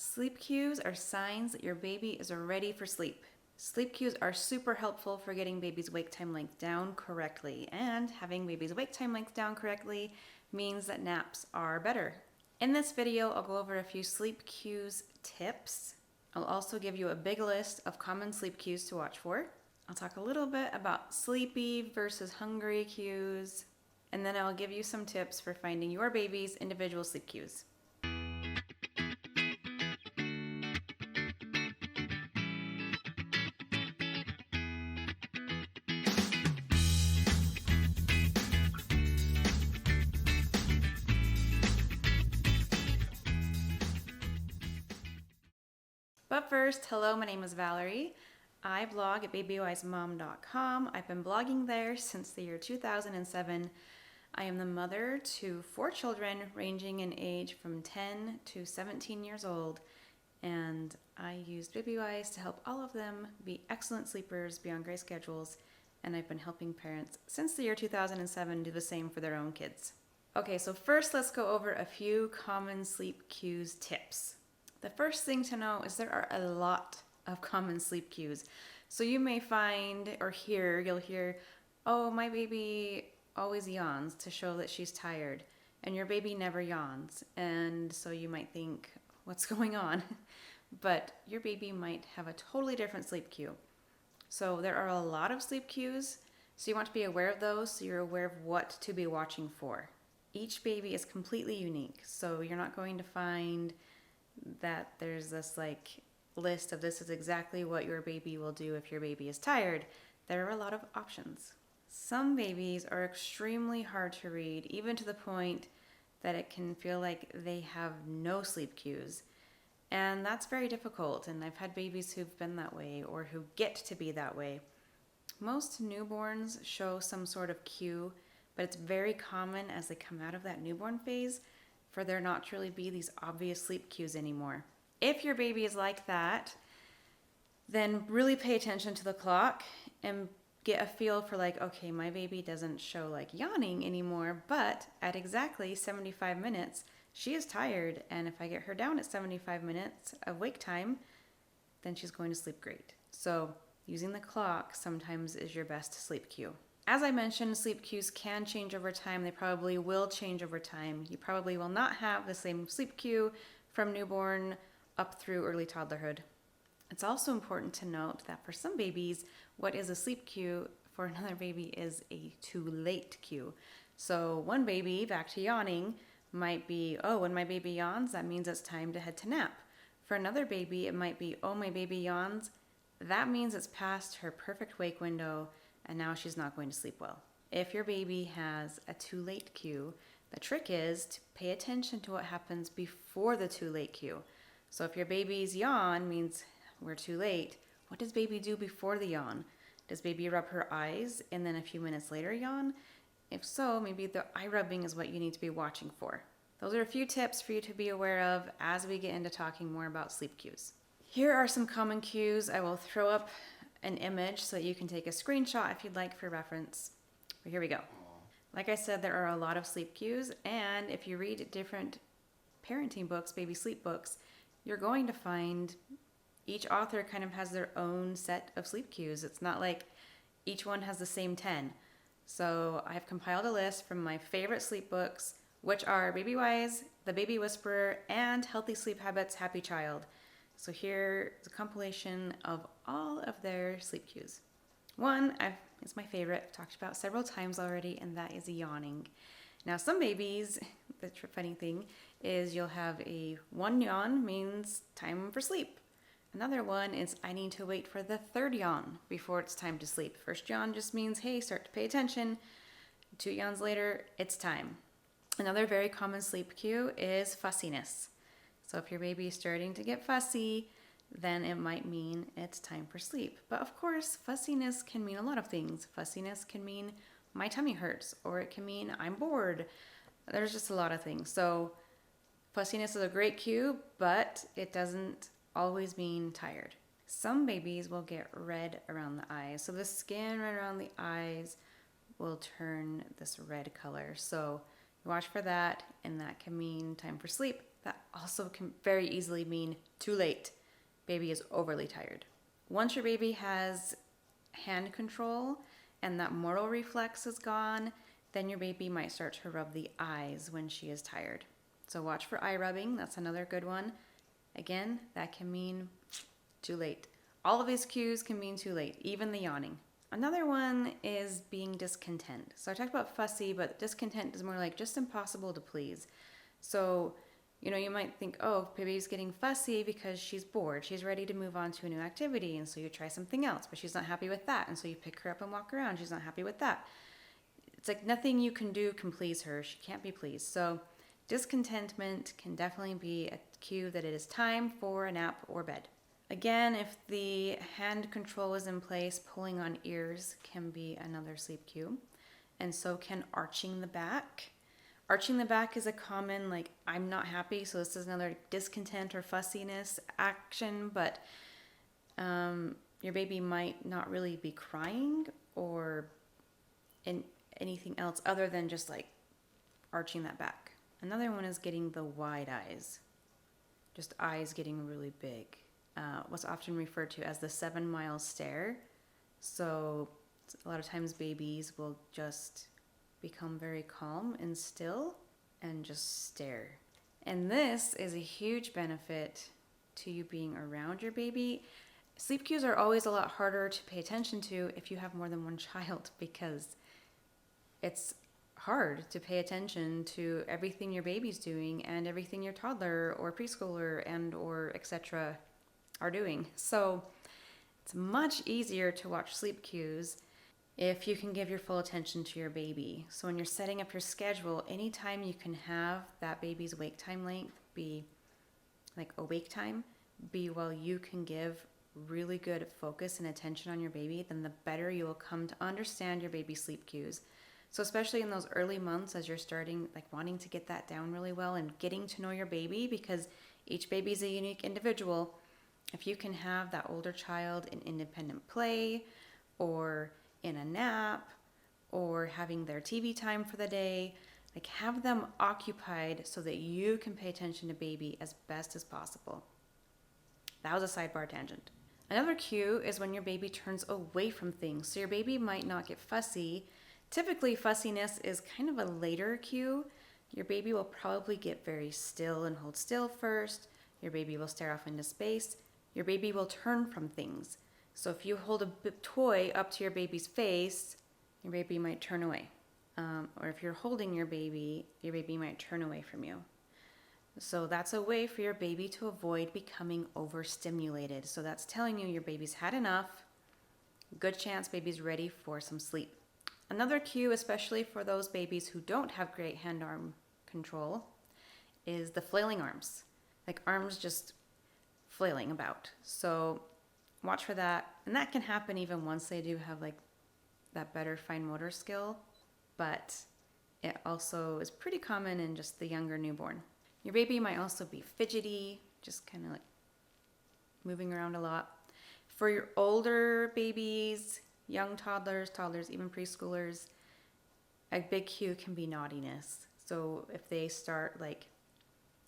Sleep cues are signs that your baby is ready for sleep. Sleep cues are super helpful for getting baby's wake time length down correctly, and having baby's wake time length down correctly means that naps are better. In this video, I'll go over a few sleep cues tips. I'll also give you a big list of common sleep cues to watch for. I'll talk a little bit about sleepy versus hungry cues, and then I'll give you some tips for finding your baby's individual sleep cues. But first, hello, my name is Valerie. I blog at babywisemom.com. I've been blogging there since the year 2007. I am the mother to 4 children ranging in age from 10 to 17 years old, and I used Babywise to help all of them be excellent sleepers, be on great schedules, and I've been helping parents since the year 2007 do the same for their own kids. Okay, so first let's go over a few common sleep cues tips. The first thing to know is there are a lot of common sleep cues. So you may find or you'll hear, oh, my baby always yawns to show that she's tired, and your baby never yawns. And so you might think, what's going on? But your baby might have a totally different sleep cue. So there are a lot of sleep cues, so you want to be aware of those so you're aware of what to be watching for. Each baby is completely unique, so you're not going to find that there's this list of this is exactly what your baby will do if your baby is tired. There are a lot of options. Some babies are extremely hard to read, even to the point that it can feel like they have no sleep cues. And that's very difficult, and I've had babies who've been that way or who get to be that way. Most newborns show some sort of cue, but it's very common as they come out of that newborn phase for there not to really be these obvious sleep cues anymore. If your baby is like that, then really pay attention to the clock and get a feel for okay, my baby doesn't show yawning anymore, but at exactly 75 minutes, she is tired, and if I get her down at 75 minutes of wake time, then she's going to sleep great. So using the clock sometimes is your best sleep cue. As I mentioned, sleep cues can change over time. They probably will change over time. You probably will not have the same sleep cue from newborn up through early toddlerhood. It's also important to note that for some babies, what is a sleep cue for another baby is a too late cue. So one baby, back to yawning, might be, oh, when my baby yawns, that means it's time to head to nap. For another baby, it might be, oh, my baby yawns, that means it's past her perfect wake window, and now she's not going to sleep well. If your baby has a too late cue, the trick is to pay attention to what happens before the too late cue. So if your baby's yawn means we're too late, what does baby do before the yawn? Does baby rub her eyes and then a few minutes later yawn? If so, maybe the eye rubbing is what you need to be watching for. Those are a few tips for you to be aware of as we get into talking more about sleep cues. Here are some common cues. I will throw up an image so that you can take a screenshot if you'd like for reference. But here we go. Like I said, there are a lot of sleep cues, and if you read different parenting books, baby sleep books, you're going to find each author kind of has their own set of sleep cues. It's not like each one has the same 10. So I've compiled a list from my favorite sleep books, which are Babywise, The Baby Whisperer, and Healthy Sleep Habits, Happy Child. So here's a compilation of all of their sleep cues. One is my favorite, I've talked about several times already, and that is yawning. Now some babies, the funny thing is you'll have one yawn means time for sleep. Another one is I need to wait for the 3rd yawn before it's time to sleep. First yawn just means, hey, start to pay attention. 2 yawns later, it's time. Another very common sleep cue is fussiness. So if your baby is starting to get fussy, then it might mean it's time for sleep. But of course, fussiness can mean a lot of things. Fussiness can mean my tummy hurts, or it can mean I'm bored. There's just a lot of things. So fussiness is a great cue, but it doesn't always mean tired. Some babies will get red around the eyes. So the skin right around the eyes will turn this red color. So watch for that, and that can mean time for sleep. that also can very easily mean too late. Baby is overly tired. Once your baby has hand control and that motor reflex is gone, then your baby might start to rub the eyes when she is tired. So watch for eye rubbing. That's another good one. Again, that can mean too late. All of these cues can mean too late, even the yawning. Another one is being discontent. So I talked about fussy, but discontent is more like just impossible to please. So, you might think, oh, baby's getting fussy because she's bored. She's ready to move on to a new activity. And so you try something else, but she's not happy with that. And so you pick her up and walk around. She's not happy with that. It's like nothing you can do can please her. She can't be pleased. So discontentment can definitely be a cue that it is time for a nap or bed. Again, if the hand control is in place, pulling on ears can be another sleep cue. And so can arching the back. Arching the back is a common, like, I'm not happy, so this is another discontent or fussiness action, but your baby might not really be crying or anything else other than just like arching that back. Another one is getting the wide eyes, just eyes getting really big. What's often referred to as the 7-mile stare. So a lot of times babies will just become very calm and still and just stare. And this is a huge benefit to you being around your baby. Sleep cues are always a lot harder to pay attention to if you have more than one child, because it's hard to pay attention to everything your baby's doing and everything your toddler or preschooler and or etc. are doing. So it's much easier to watch sleep cues if you can give your full attention to your baby. So when you're setting up your schedule, anytime you can have that baby's wake time length be like awake time, be while you can give really good focus and attention on your baby, then the better you will come to understand your baby's sleep cues. So especially in those early months as you're starting, like wanting to get that down really well and getting to know your baby, because each baby is a unique individual. If you can have that older child in independent play or in a nap or having their TV time for the day, like have them occupied so that you can pay attention to baby as best as possible. That was a sidebar tangent. Another cue is when your baby turns away from things. So your baby might not get fussy. Typically, fussiness is kind of a later cue. Your baby will probably get very still and hold still first. Your baby will stare off into space. Your baby will turn from things. So if you hold a toy up to your baby's face, your baby might turn away. Or if you're holding your baby might turn away from you. So that's a way for your baby to avoid becoming overstimulated. So that's telling you your baby's had enough. Good chance baby's ready for some sleep. Another cue, especially for those babies who don't have great hand-arm control, is the flailing arms. Like arms just flailing about. So watch for that. And that can happen even once they do have like that better fine motor skill. But it also is pretty common in just the younger newborn. Your baby might also be fidgety, just kind of like moving around a lot. For your older babies, young toddlers, even preschoolers, a big cue can be naughtiness. So if they start like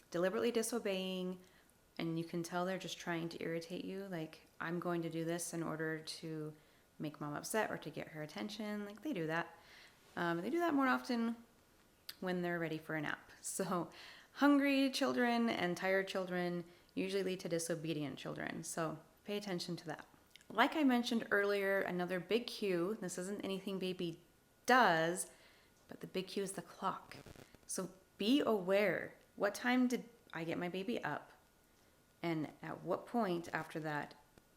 deliberately disobeying and you can tell they're just trying to irritate you, like I'm going to do this in order to make mom upset or to get her attention, like they do that. They do that more often when they're ready for a nap. So hungry children and tired children usually lead to disobedient children. So pay attention to that. Like I mentioned earlier, another big cue, this isn't anything baby does, but the big cue is the clock. So be aware, what time did I get my baby up? And at what point after that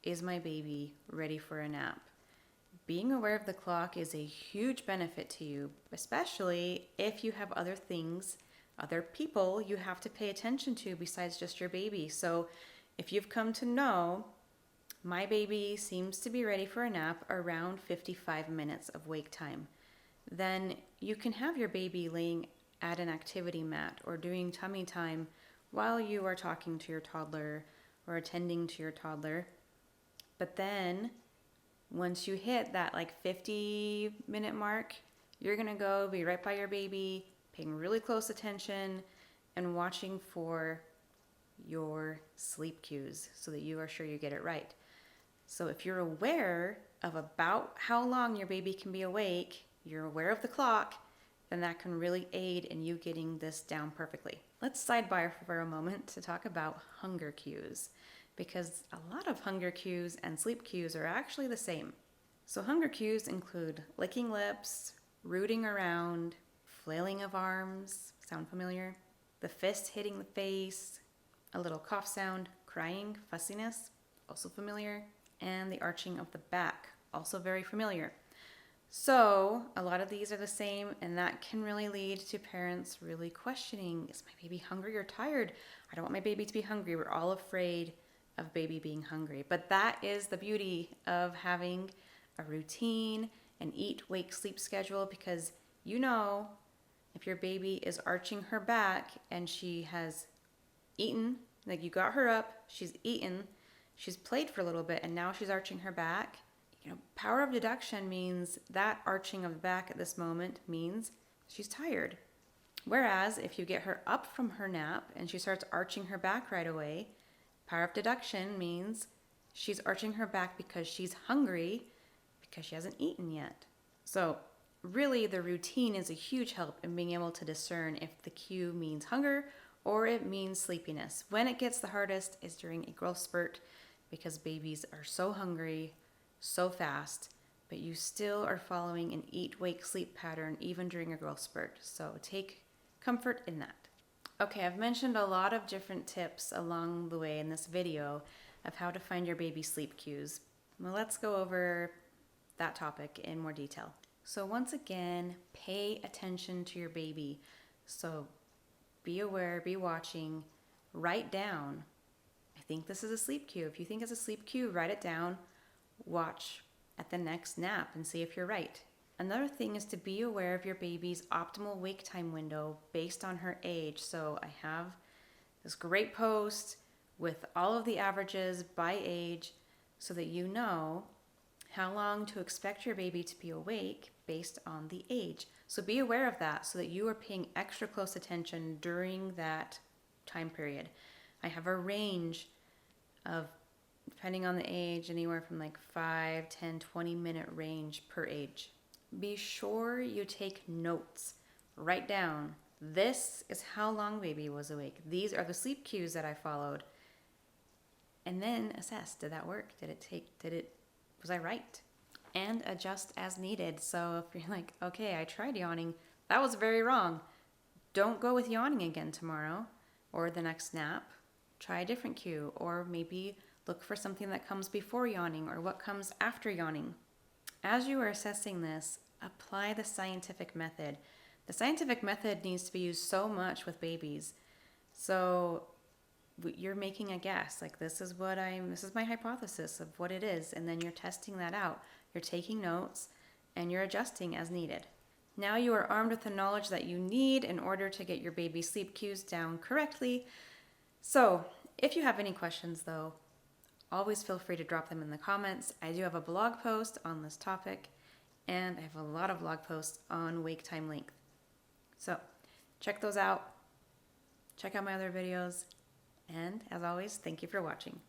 is my baby ready for a nap? Being aware of the clock is a huge benefit to you, especially if you have other things, other people you have to pay attention to besides just your baby. So if you've come to know, my baby seems to be ready for a nap around 55 minutes of wake time, then you can have your baby laying at an activity mat or doing tummy time while you are talking to your toddler or attending to your toddler. But then once you hit that like 50-minute mark, you're going to go be right by your baby, paying really close attention, and watching for your sleep cues so that you are sure you get it right. So if you're aware of about how long your baby can be awake, you're aware of the clock, then that can really aid in you getting this down perfectly. Let's sidebar for a moment to talk about hunger cues, because a lot of hunger cues and sleep cues are actually the same. So hunger cues include licking lips, rooting around, flailing of arms, sound familiar? The fist hitting the face, a little cough sound, crying, fussiness, also familiar, and the arching of the back, also very familiar. So a lot of these are the same, and that can really lead to parents really questioning, is my baby hungry or tired? I don't want my baby to be hungry. We're all afraid of baby being hungry. But that is the beauty of having a routine, an eat, wake, sleep schedule, because you know if your baby is arching her back and she has eaten, like you got her up, she's eaten, she's played for a little bit, and now she's arching her back. Power of deduction means that arching of the back at this moment means she's tired. Whereas if you get her up from her nap and she starts arching her back right away, power of deduction means she's arching her back because she's hungry, because she hasn't eaten yet. So really the routine is a huge help in being able to discern if the cue means hunger or it means sleepiness. When it gets the hardest is during a growth spurt, because babies are so hungry so fast, but you still are following an eat, wake, sleep pattern even during a growth spurt. So take comfort in that. Okay, I've mentioned a lot of different tips along the way in this video of how to find your baby's sleep cues. Well, let's go over that topic in more detail. So once again, pay attention to your baby. So be aware, be watching, write down, I think this is a sleep cue. If you think it's a sleep cue, write it down. Watch at the next nap and see if you're right. Another thing is to be aware of your baby's optimal wake time window based on her age. So I have this great post with all of the averages by age so that you know how long to expect your baby to be awake based on the age. So be aware of that so that you are paying extra close attention during that time period. I have a range of, depending on the age, anywhere from like 5, 10, 20 minute range per age. Be sure you take notes. Write down, this is how long baby was awake. These are the sleep cues that I followed. And then assess, did that work? Was I right? And adjust as needed. So if you're like, okay, I tried yawning, that was very wrong. Don't go with yawning again tomorrow or the next nap. Try a different cue, or maybe look for something that comes before yawning or what comes after yawning. As you are assessing this, apply the scientific method. The scientific method needs to be used so much with babies. So you're making a guess, like this is my hypothesis of what it is, and then you're testing that out. You're taking notes and you're adjusting as needed. Now you are armed with the knowledge that you need in order to get your baby's sleep cues down correctly. So if you have any questions though, always feel free to drop them in the comments. I do have a blog post on this topic, and I have a lot of blog posts on wake time length. So check those out. Check out my other videos. And as always, thank you for watching.